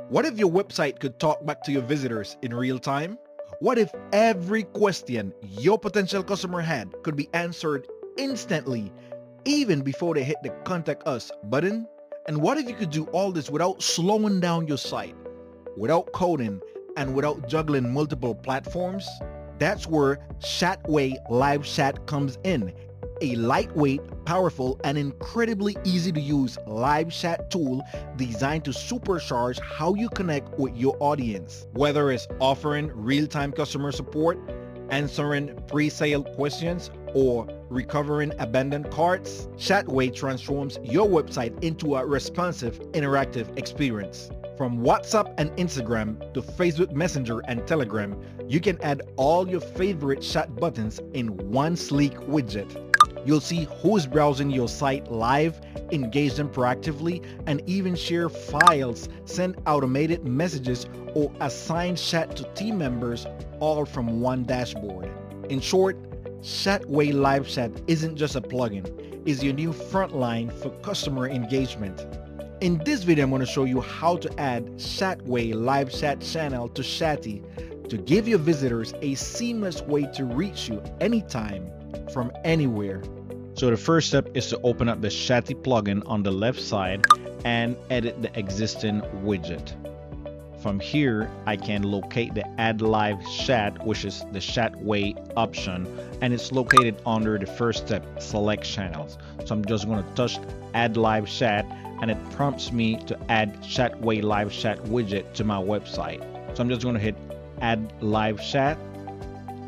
What if your website could talk back to your visitors in real time? What if every question your potential customer had could be answered instantly, even before they hit the Contact Us button? And what if you could do all this without slowing down your site, without coding, and without juggling multiple platforms? That's where Chatway Live Chat comes in. A lightweight, powerful, and incredibly easy to use live chat tool designed to supercharge how you connect with your audience. Whether it's offering real-time customer support, answering pre-sale questions, or recovering abandoned carts, Chatway transforms your website into a responsive, interactive experience. From WhatsApp and Instagram to Facebook Messenger and Telegram, you can add all your favorite chat buttons in one sleek widget. You'll see who's browsing your site live, engage them proactively, and even share files, send automated messages, or assign chat to team members, all from one dashboard. In short, Chatway Live Chat isn't just a plugin, it's your new frontline for customer engagement. In this video, I'm going to show you how to add Chatway Live Chat channel to Chaty to give your visitors a seamless way to reach you anytime, from anywhere. So the first step is to open up the Chaty plugin on the left side and edit the existing widget. From here, I can locate the Add Live Chat, which is the Chatway option, and it's located under the first step, Select Channels. So I'm just going to touch Add Live Chat, and it prompts me to add Chatway Live Chat widget to my website. So I'm just going to hit Add Live Chat,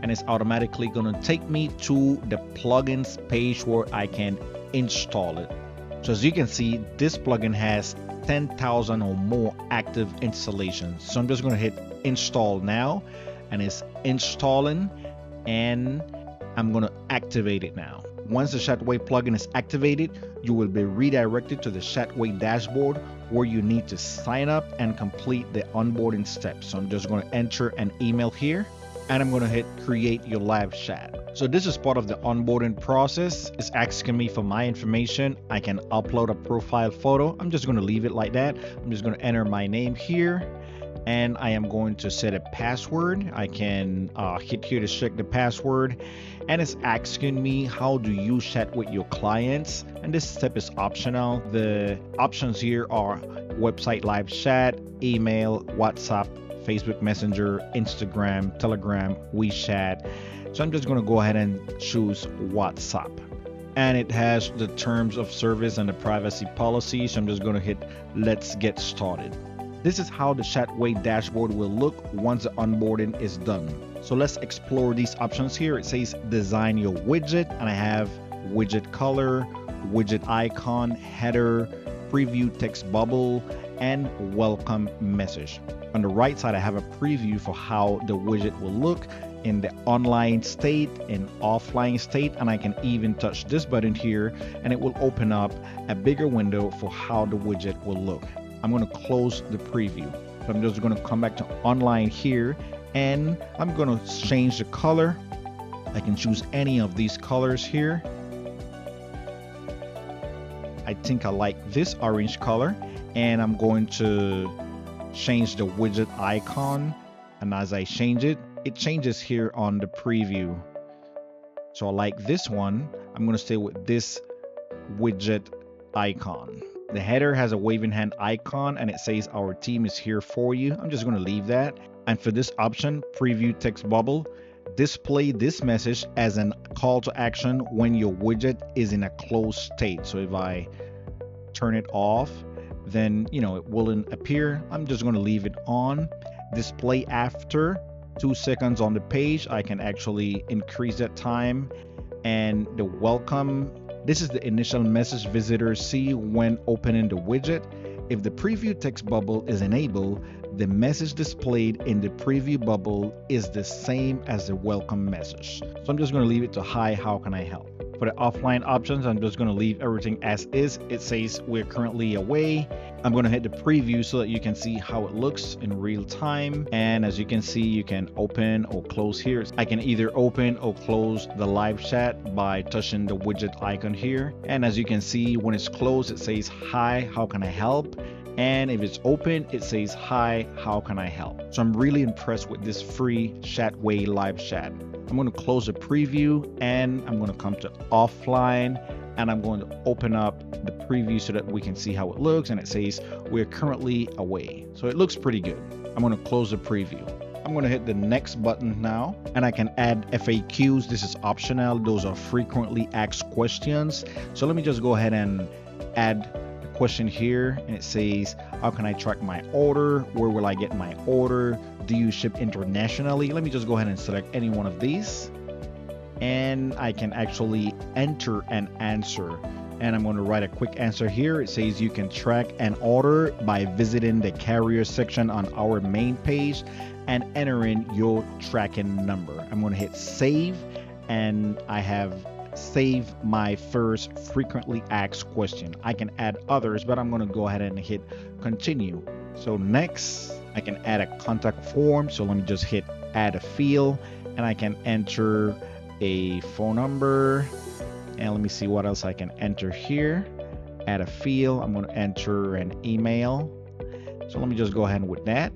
and it's automatically going to take me to the plugins page where I can install it. So as you can see, this plugin has 10,000 or more active installations. So I'm just going to hit install now, and it's installing, and I'm going to activate it now. Once the Chatway plugin is activated, you will be redirected to the Chatway dashboard where you need to sign up and complete the onboarding steps. So I'm just going to enter an email here, and I'm going to hit create your live chat. So this is part of the onboarding process. It's asking me for my information. I can upload a profile photo. I'm just going to leave it like that. I'm just going to enter my name here, and I am going to set a password. I can hit here to check the password, and it's asking me how do you chat with your clients, and this step is optional. The options here are website live chat, email, WhatsApp, Facebook Messenger, Instagram, Telegram, WeChat. So I'm just going to go ahead and choose WhatsApp, and it has the terms of service and the privacy policy. So I'm just going to hit let's get started. This is how the Chatway dashboard will look once the onboarding is done. So let's explore these options here. It says design your widget, and I have widget color, widget icon, header, preview text bubble, and welcome message. On the right side, I have a preview for how the widget will look in the online state, in offline state, and I can even touch this button here, and it will open up a bigger window for how the widget will look. I'm going to close the preview. So I'm just going to come back to online here, and I'm going to change the color. I can choose any of these colors here. I think I like this orange color, and I'm going to change the widget icon, and as I change it, it changes here on the preview. So I like this one. I'm going to stay with this widget icon. The header has a waving hand icon, and it says our team is here for you. I'm just going to leave that. And for this option, preview text bubble, display this message as a call to action when your widget is in a closed state. So if I turn it off, then it wouldn't appear. I'm just going to leave it on. Display after 2 seconds on the page. I can actually increase that time. And the welcome, this is the initial message visitors see when opening the widget. If the preview text bubble is enabled, the message displayed in the preview bubble is the same as the welcome message. So I'm just going to leave it to hi, how can I help? For the offline options, I'm just going to leave everything as is. It says we're currently away. I'm going to hit the preview so that you can see how it looks in real time. And as you can see, you can open or close here. I can either open or close the live chat by touching the widget icon here. And as you can see, when it's closed, it says, hi, how can I help? And if it's open, it says, hi, how can I help? So I'm really impressed with this free Chatway live chat. I'm going to close the preview and I'm going to come to offline and I'm going to open up the preview so that we can see how it looks. And it says we're currently away. So it looks pretty good. I'm going to close the preview. I'm going to hit the next button now and I can add FAQs. This is optional. Those are frequently asked questions. So let me just go ahead and add question here, and it says, how can I track my order? Where will I get my order? Do you ship internationally? Let me just go ahead and select any one of these and I can actually enter an answer, and I'm going to write a quick answer here. It says you can track an order by visiting the carrier section on our main page and entering your tracking number. I'm going to hit save and I have save my first frequently asked question. I can add others, but I'm going to go ahead and hit continue. So next I can add a contact form. So let me just hit add a field and I can enter a phone number, and let me see what else I can enter here. Add a field. I'm going to enter an email. So let me just go ahead with that.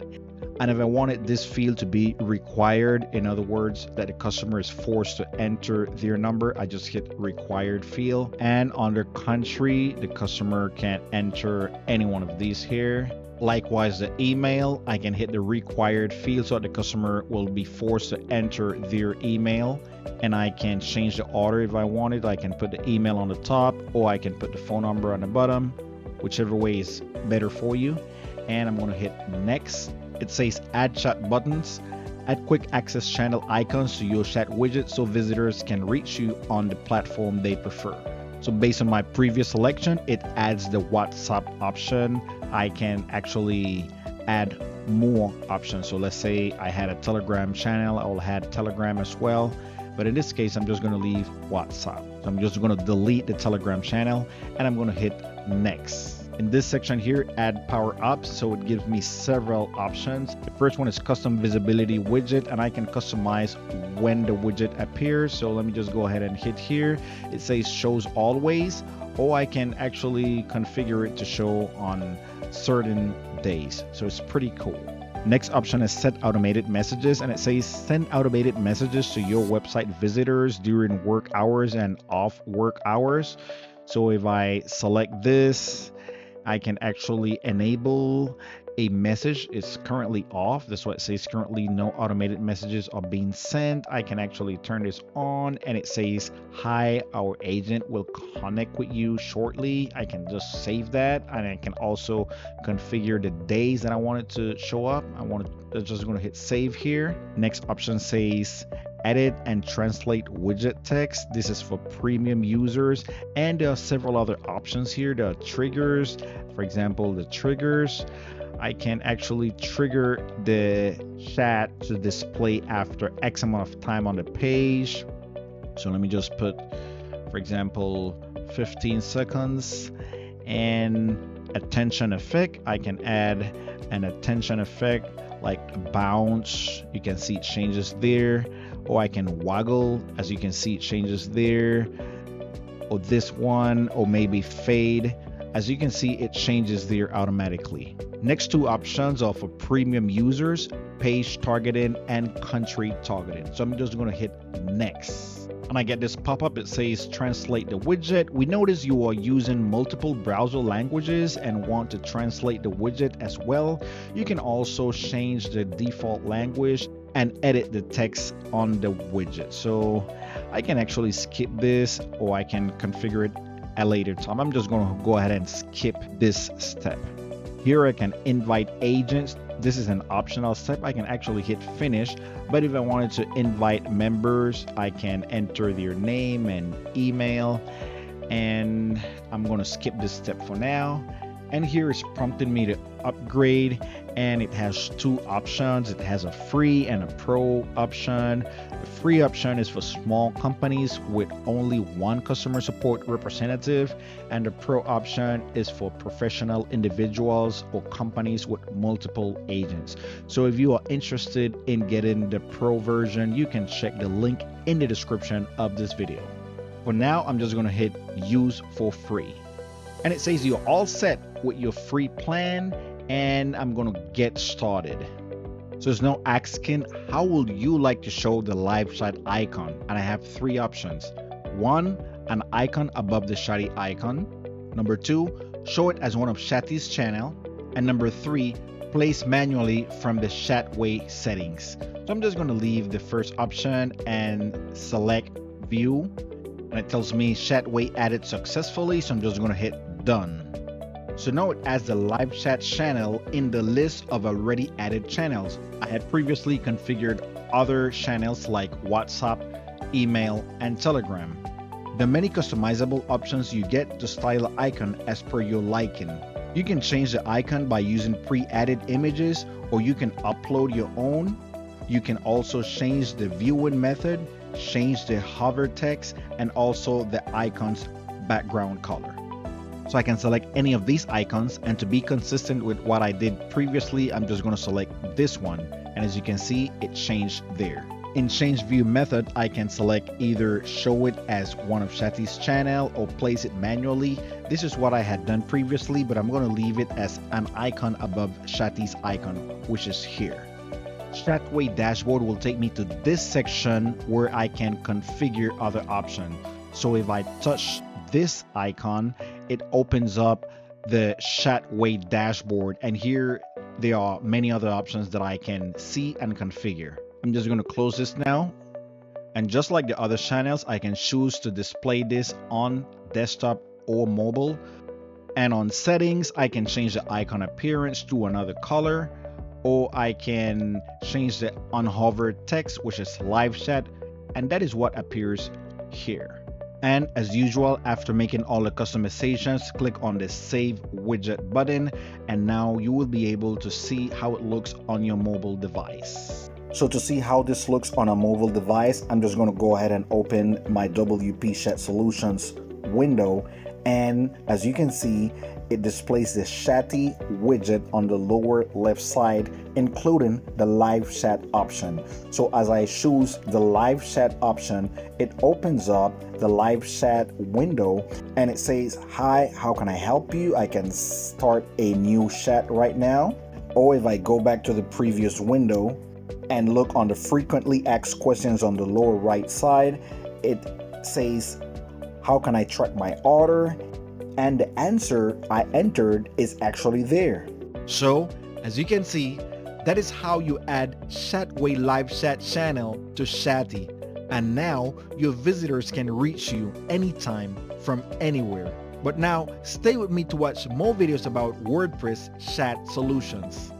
And if I wanted this field to be required, in other words, that the customer is forced to enter their number, I just hit required field. And under country, the customer can enter any one of these here. Likewise, the email, I can hit the required field so that the customer will be forced to enter their email. And I can change the order if I wanted. I can put the email on the top or I can put the phone number on the bottom, whichever way is better for you. And I'm going to hit next. It says add chat buttons, add quick access channel icons to your chat widget so visitors can reach you on the platform they prefer. So based on my previous selection, it adds the WhatsApp option. I can actually add more options. So let's say I had a Telegram channel, I'll add Telegram as well. But in this case, I'm just going to leave WhatsApp. So I'm just going to delete the Telegram channel and I'm going to hit next. In this section here, add power ups. So it gives me several options. The first one is custom visibility widget, and I can customize when the widget appears. So let me just go ahead and hit here. It says shows always, or I can actually configure it to show on certain days. So it's pretty cool. Next option is set automated messages, and it says send automated messages to your website visitors during work hours and off work hours. So if I select this, I can actually enable a message. It's currently off. That's what it says. Currently no automated messages are being sent. I can actually turn this on and it says, hi, our agent will connect with you shortly. I can just save that, and I can also configure the days that I want it to show up. I'm just going to hit save here. Next option says edit and translate widget text. This is for premium users, and there are several other options here. There are triggers. For example, the triggers, I can actually trigger the chat to display after X amount of time on the page. So let me just put, for example, 15 seconds. And attention effect, I can add an attention effect like a bounce. You can see it changes there. Or I can waggle, as you can see it changes there. Or this one, or maybe fade. As you can see, it changes there automatically. Next two options are for premium users, page targeting and country targeting. So I'm just going to hit next. And I get this pop-up. It says translate the widget. We notice you are using multiple browser languages and want to translate the widget as well. You can also change the default language and edit the text on the widget. So I can actually skip this, or I can configure it at a later time. I'm just going to go ahead and skip this step. Here I can invite agents. This is an optional step. I can actually hit finish, but if I wanted to invite members, I can enter their name and email, and I'm going to skip this step for now. And here it's prompting me to upgrade, and it has two options. It has a free and a pro option. The free option is for small companies with only one customer support representative, and the pro option is for professional individuals or companies with multiple agents. So if you are interested in getting the pro version, you can check the link in the description of this video. For now, I'm just going to hit use for free. And it says you're all set with your free plan, and I'm gonna get started. So it's now asking, how would you like to show the live chat icon? And I have three options. One, an icon above the Chaty icon. Number two, show it as one of Chaty's channel. And number three, place manually from the Chatway settings. So I'm just going to leave the first option and select view. And it tells me Chatway added successfully. So I'm just going to hit done. So now it adds the live chat channel in the list of already added channels. I had previously configured other channels like WhatsApp, email, and Telegram. The many customizable options you get to style the icon as per your liking. You can change the icon by using pre-added images, or you can upload your own. You can also change the viewing method, change the hover text, and also the icon's background color. So I can select any of these icons, and to be consistent with what I did previously, I'm just going to select this one, and as you can see, it changed there. In change view method, I can select either show it as one of Chaty's channel or place it manually. This is what I had done previously, but I'm going to leave it as an icon above Chaty's icon, which is here. Chatway dashboard will take me to this section where I can configure other options. So if I touch this icon, it opens up the Chatway dashboard, and here there are many other options that I can see and configure. I'm just going to close this now, and just like the other channels, I can choose to display this on desktop or mobile. And on settings, I can change the icon appearance to another color, or I can change the unhovered text, which is live chat, and that is what appears here. And as usual, after making all the customizations, click on the Save Widget button, and now you will be able to see how it looks on your mobile device. So to see how this looks on a mobile device, I'm just going to go ahead and open my WP Chat Solutions window, and as you can see, it displays the Chaty widget on the lower left side, including the live chat option. So as I choose the live chat option, it opens up the live chat window, and it says, hi, how can I help you? I can start a new chat right now. Or if I go back to the previous window and look on the frequently asked questions on the lower right side, it says, how can I track my order? And the answer I entered is actually there. So, as you can see, that is how you add Chatway live chat channel to Chaty. And now your visitors can reach you anytime from anywhere. But now stay with me to watch more videos about WordPress chat solutions.